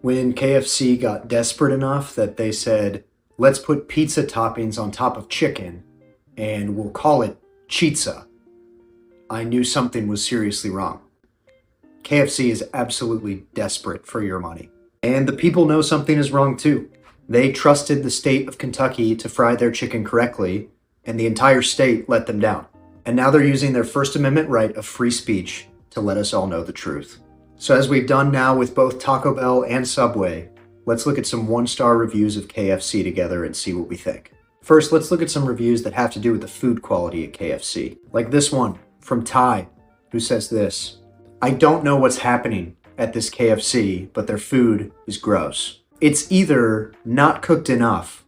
When KFC got desperate enough that they said, let's put pizza toppings on top of chicken and we'll call it Chizza, I knew something was seriously wrong. KFC is absolutely desperate for your money. And the people know something is wrong too. They trusted the state of Kentucky to fry their chicken correctly, and the entire state let them down. And now they're using their First Amendment right of free speech to let us all know the truth. So as we've done now with both Taco Bell and Subway, let's look at some one-star reviews of KFC together and see what we think. First, let's look at some reviews that have to do with the food quality at KFC. Like this one from Ty, who says this: I don't know what's happening at this KFC, but their food is gross. It's either not cooked enough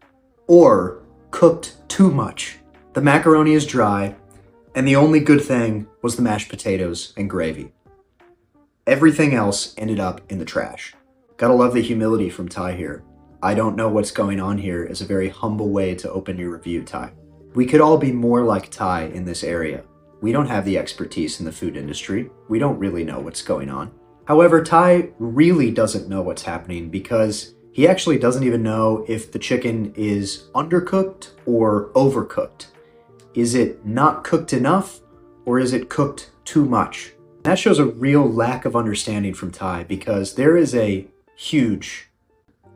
or cooked too much. The macaroni is dry, and the only good thing was the mashed potatoes and gravy. Everything else ended up in the trash. Gotta love the humility from Ty here. I don't know what's going on here is a very humble way to open your review, Ty. We could all be more like Ty in this area. We don't have the expertise in the food industry. We don't really know what's going on. However, Ty really doesn't know what's happening because he actually doesn't even know if the chicken is undercooked or overcooked. Is it not cooked enough or is it cooked too much? That shows a real lack of understanding from Ty because there is a huge,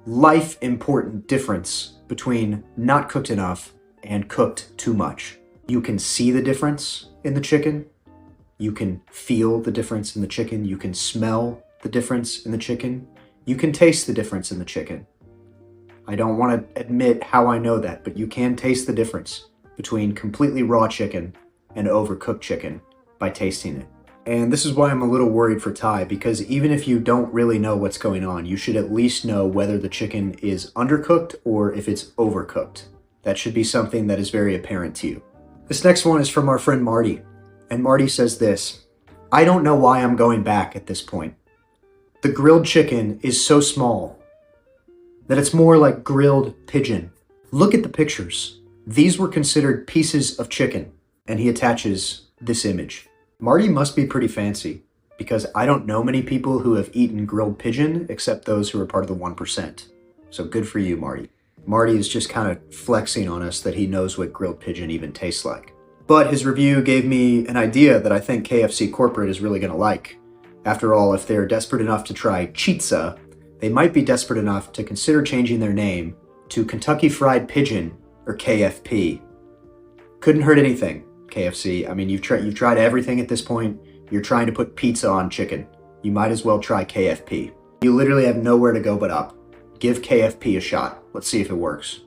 life-important difference between not cooked enough and cooked too much. You can see the difference in the chicken. You can feel the difference in the chicken. You can smell the difference in the chicken. You can taste the difference in the chicken. I don't want to admit how I know that, but you can taste the difference between completely raw chicken and overcooked chicken by tasting it. And this is why I'm a little worried for Ty, because even if you don't really know what's going on, you should at least know whether the chicken is undercooked or if it's overcooked. That should be something that is very apparent to you. This next one is from our friend Marty. And Marty says this: I don't know why I'm going back at this point. The grilled chicken is so small that it's more like grilled pigeon. Look at the pictures. These were considered pieces of chicken. And he attaches this image. Marty must be pretty fancy because I don't know many people who have eaten grilled pigeon except those who are part of the 1%. So good for you, Marty. Marty is just kind of flexing on us that he knows what grilled pigeon even tastes like. But his review gave me an idea that I think KFC corporate is really going to like. After all, if they're desperate enough to try Chizza, they might be desperate enough to consider changing their name to Kentucky Fried Pigeon or KFP. Couldn't hurt anything, KFC. I mean, you've tried everything at this point. You're trying to put pizza on chicken. You might as well try KFP. You literally have nowhere to go but up. Give KFP a shot. Let's see if it works.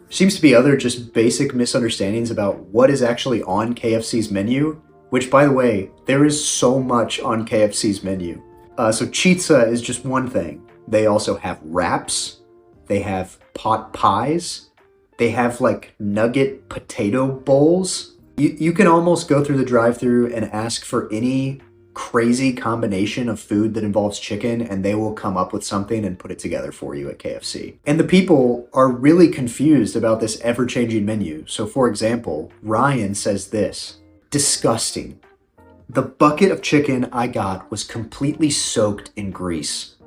Seems to be other just basic misunderstandings about what is actually on KFC's menu, which, by the way, there is so much on KFC's menu. So Chizza is just one thing. They also have wraps. They have pot pies. They have like nugget potato bowls. You can almost go through the drive-thru and ask for any crazy combination of food that involves chicken and they will come up with something and put it together for you at KFC. And the people are really confused about this ever-changing menu. So for example, Ryan says this: disgusting. The bucket of chicken I got was completely soaked in grease.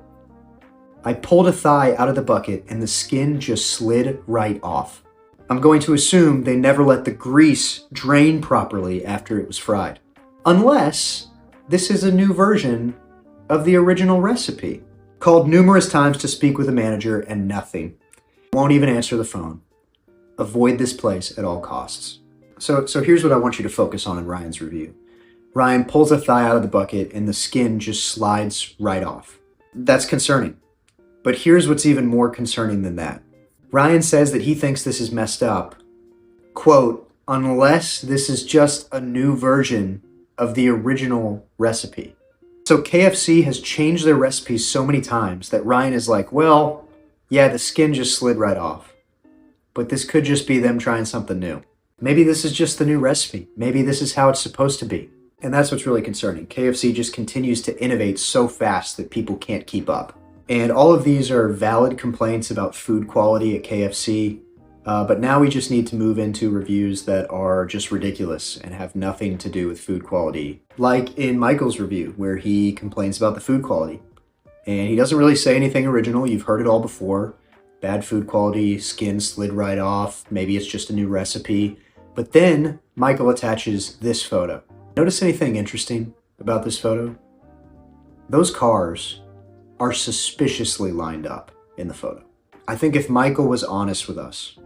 I pulled a thigh out of the bucket and the skin just slid right off. I'm going to assume they never let the grease drain properly after it was fried. Unless this is a new version of the original recipe. Called numerous times to speak with a manager and nothing. Won't even answer the phone. Avoid this place at all costs. So here's what I want you to focus on in Ryan's review. Ryan pulls a thigh out of the bucket and the skin just slides right off. That's concerning. But here's what's even more concerning than that. Ryan says that he thinks this is messed up. Quote, unless this is just a new version of the original recipe. So KFC has changed their recipes so many times that Ryan is like, well, yeah, the skin just slid right off. But this could just be them trying something new. Maybe this is just the new recipe. Maybe this is how it's supposed to be. And that's what's really concerning. KFC just continues to innovate so fast that people can't keep up. And all of these are valid complaints about food quality at KFC. But now we just need to move into reviews that are just ridiculous and have nothing to do with food quality. Like in Michael's review, where he complains about the food quality. And he doesn't really say anything original. You've heard it all before. Bad food quality, skin slid right off. Maybe it's just a new recipe. But then Michael attaches this photo. Notice anything interesting about this photo? Those cars are suspiciously lined up in the photo. I think if Michael was honest with us,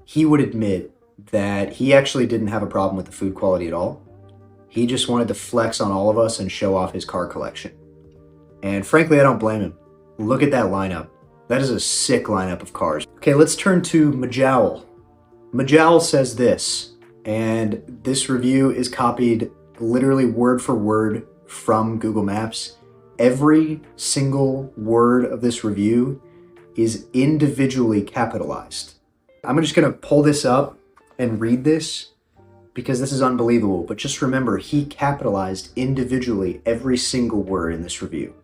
he would admit that he actually didn't have a problem with the food quality at all. He just wanted to flex on all of us and show off his car collection. And frankly, I don't blame him. Look at that lineup. That is a sick lineup of cars. Okay, let's turn to Majowl. Majowl says this, and this review is copied literally word for word from Google Maps. Every single word of this review is individually capitalized. I'm just gonna pull this up and read this because this is unbelievable, but just remember, he capitalized individually every single word in this review.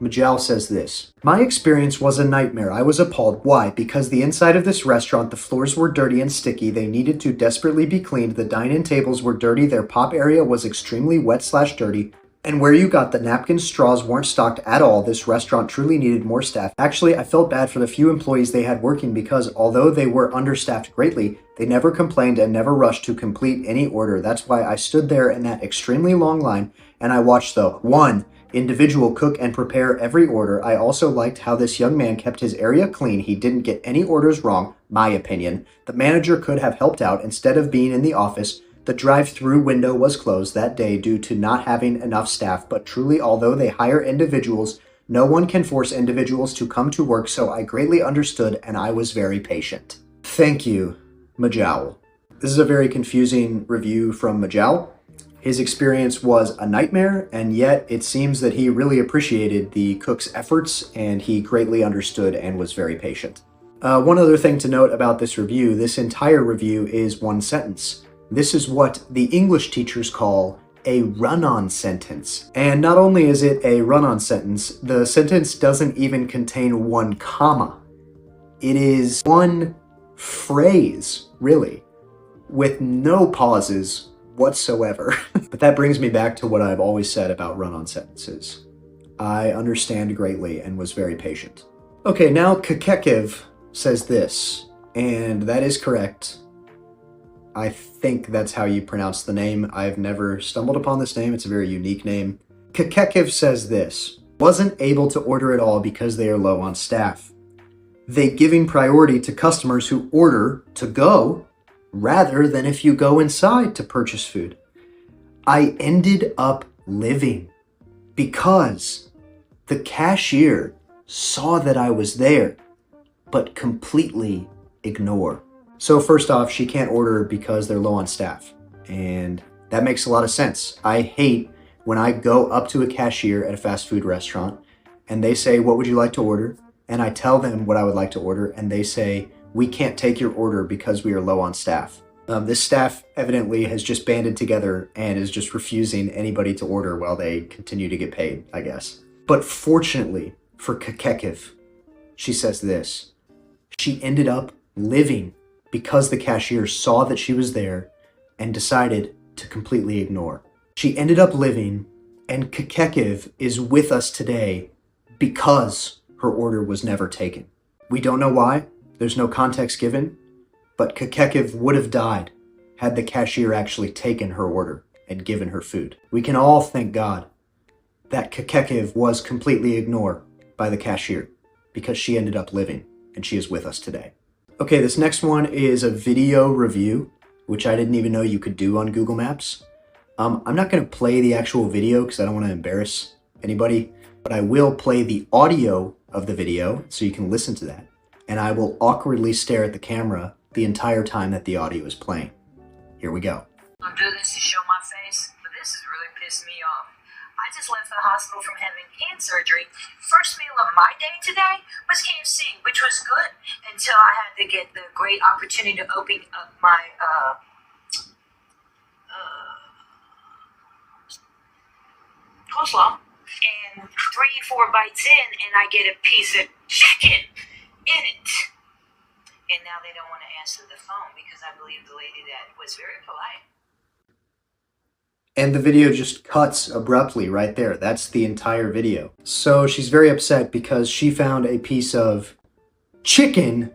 Majowl says this: "My experience was a nightmare. I was appalled. Why? Because the inside of this restaurant, the floors were dirty and sticky. They needed to desperately be cleaned. The dine-in tables were dirty. Their pop area was extremely wet/dirty. And where you got the napkins, straws weren't stocked at all. This restaurant truly needed more staff. Actually, I felt bad for the few employees they had working because although they were understaffed greatly, they never complained and never rushed to complete any order. That's why I stood there in that extremely long line and I watched the 1. Individual cook and prepare every order. I also liked how this young man kept his area clean. He didn't get any orders wrong, my opinion. The manager could have helped out instead of being in the office. The drive-through window was closed that day due to not having enough staff, but truly, although they hire individuals, no one can force individuals to come to work, so I greatly understood and I was very patient." Thank you, Majowl. This is a very confusing review from Majowl. His experience was a nightmare, and yet it seems that he really appreciated the cook's efforts and he greatly understood and was very patient. One other thing to note about this review, this entire review is one sentence. This is what the English teachers call a run-on sentence. And not only is it a run-on sentence, the sentence doesn't even contain one comma. It is one phrase, really, with no pauses whatsoever. But that brings me back to what I've always said about run-on sentences. I understand greatly and was very patient. Okay, now Kekecv says this, and that is correct. I think that's how you pronounce the name. I've never stumbled upon this name. It's a very unique name. Kekecv says this: "Wasn't able to order at all because they are low on staff. They giving priority to customers who order to go rather than if you go inside to purchase food. I ended up living because the cashier saw that I was there, but completely ignore." So first off, she can't order because they're low on staff. And that makes a lot of sense. I hate when I go up to a cashier at a fast food restaurant and they say, "What would you like to order?" And I tell them what I would like to order and they say, "We can't take your order because we are low on staff." This staff evidently has just banded together and is just refusing anybody to order while they continue to get paid, I guess. But fortunately for Kekecv, she says this: "She ended up living because the cashier saw that she was there and decided to completely ignore." She ended up living, and Kekecv is with us today because her order was never taken. We don't know why, there's no context given, but Kekecv would have died had the cashier actually taken her order and given her food. We can all thank God that Kekecv was completely ignored by the cashier because she ended up living and she is with us today. Okay, this next one is a video review, which I didn't even know you could do on Google Maps. I'm not going to play the actual video because I don't want to embarrass anybody, but I will play the audio of the video so you can listen to that. And I will awkwardly stare at the camera the entire time that the audio is playing. Here we go. I'm doing this to show my face, but this has really pissed me off. I just left the hospital from having hand surgery. First meal of my day today was KFC, which was good until I had to get the great opportunity to open up my coleslaw. And 3-4 bites in, and I get a piece of chicken in it. And now they don't want to answer the phone because I believe the lady that was very polite. And the video just cuts abruptly right there. That's the entire video. So she's very upset because she found a piece of chicken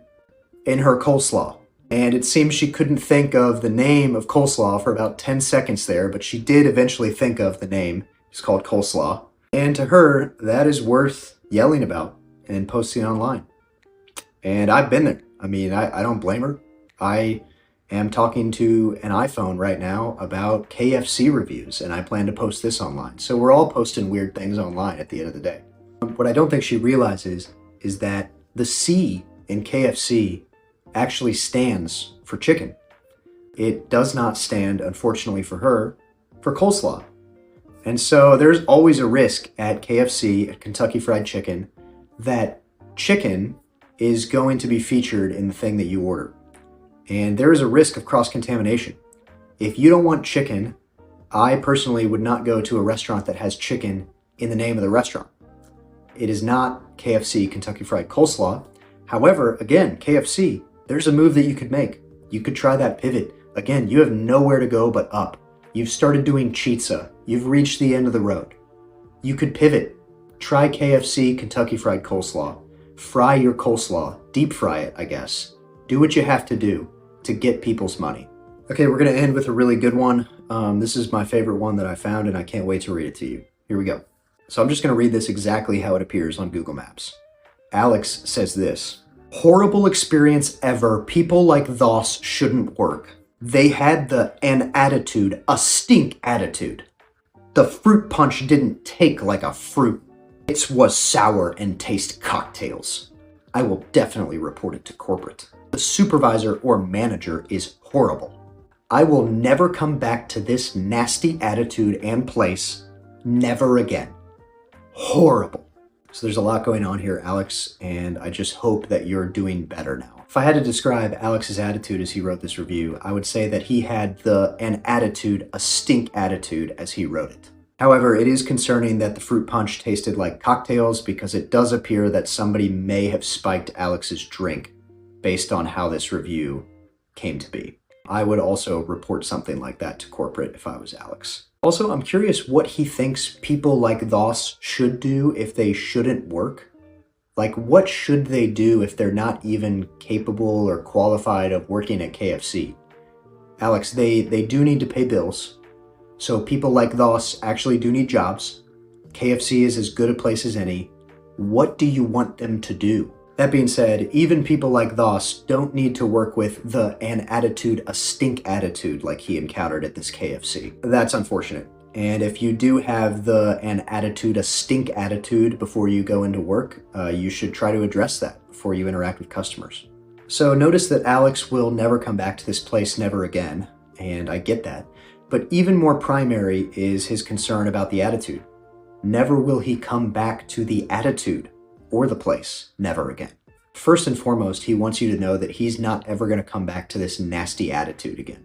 in her coleslaw. And it seems she couldn't think of the name of coleslaw for about 10 seconds there, but she did eventually think of the name. It's called coleslaw. And to her, that is worth yelling about and posting online. And I've been there. I mean, I don't blame her. I am talking to an iPhone right now about KFC reviews, and I plan to post this online. So we're all posting weird things online at the end of the day. What I don't think she realizes is that the C in KFC actually stands for chicken. It does not stand, unfortunately for her, for coleslaw. And so there's always a risk at KFC, at Kentucky Fried Chicken, that chicken is going to be featured in the thing that you order. And there is a risk of cross-contamination. If you don't want chicken, I personally would not go to a restaurant that has chicken in the name of the restaurant. It is not KFC Kentucky Fried Coleslaw. However, again, KFC, there's a move that you could make. You could try that pivot. Again, you have nowhere to go but up. You've started doing chitza. You've reached the end of the road. You could pivot. Try KFC Kentucky Fried Coleslaw. Fry your coleslaw. Deep fry it, I guess. Do what you have to do to get people's money. Okay, we're going to end with a really good one. This is my favorite one that I found, and I can't wait to read it to you. Here we go. So I'm just going to read this exactly how it appears on Google Maps. Alex says this: horrible experience ever. People like thos shouldn't work. They had an attitude, a stink attitude. The fruit punch didn't take like a fruit. It was sour and taste cocktails. I will definitely report it to corporate. The supervisor or manager is horrible. I will never come back to this nasty attitude and place. Never again. Horrible. So there's a lot going on here, Alex, and I just hope that you're doing better now. If I had to describe Alex's attitude as he wrote this review, I would say that he had an attitude, a stink attitude, as he wrote it. However, it is concerning that the fruit punch tasted like cocktails because it does appear that somebody may have spiked Alex's drink based on how this review came to be. I would also report something like that to corporate if I was Alex. Also, I'm curious what he thinks people like thos should do if they shouldn't work. Like, what should they do if they're not even capable or qualified of working at KFC? Alex, they do need to pay bills. So people like thos actually do need jobs. KFC is as good a place as any. What do you want them to do? That being said, even people like thos don't need to work with an attitude, a stink attitude like he encountered at this KFC. That's unfortunate. And if you do have an attitude, a stink attitude before you go into work, you should try to address that before you interact with customers. So notice that Alex will never come back to this place, never again. And I get that. But even more primary is his concern about the attitude. Never will he come back to the attitude or the place, never again. First and foremost, he wants you to know that he's not ever going to come back to this nasty attitude again.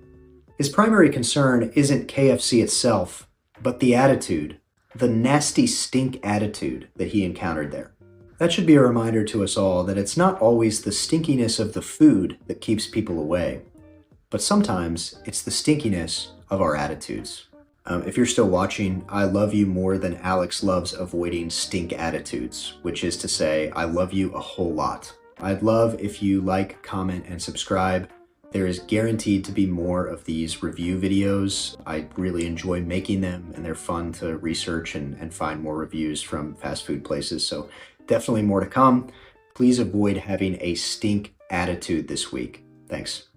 His primary concern isn't KFC itself, but the attitude, the nasty stink attitude that he encountered there. That should be a reminder to us all that it's not always the stinkiness of the food that keeps people away, but sometimes it's the stinkiness of our attitudes. If you're still watching, I love you more than Alex loves avoiding stink attitudes, which is to say, I love you a whole lot. I'd love if you like, comment, and subscribe. There is guaranteed to be more of these review videos. I really enjoy making them, and they're fun to research and find more reviews from fast food places, so definitely more to come. Please avoid having a stink attitude this week. Thanks.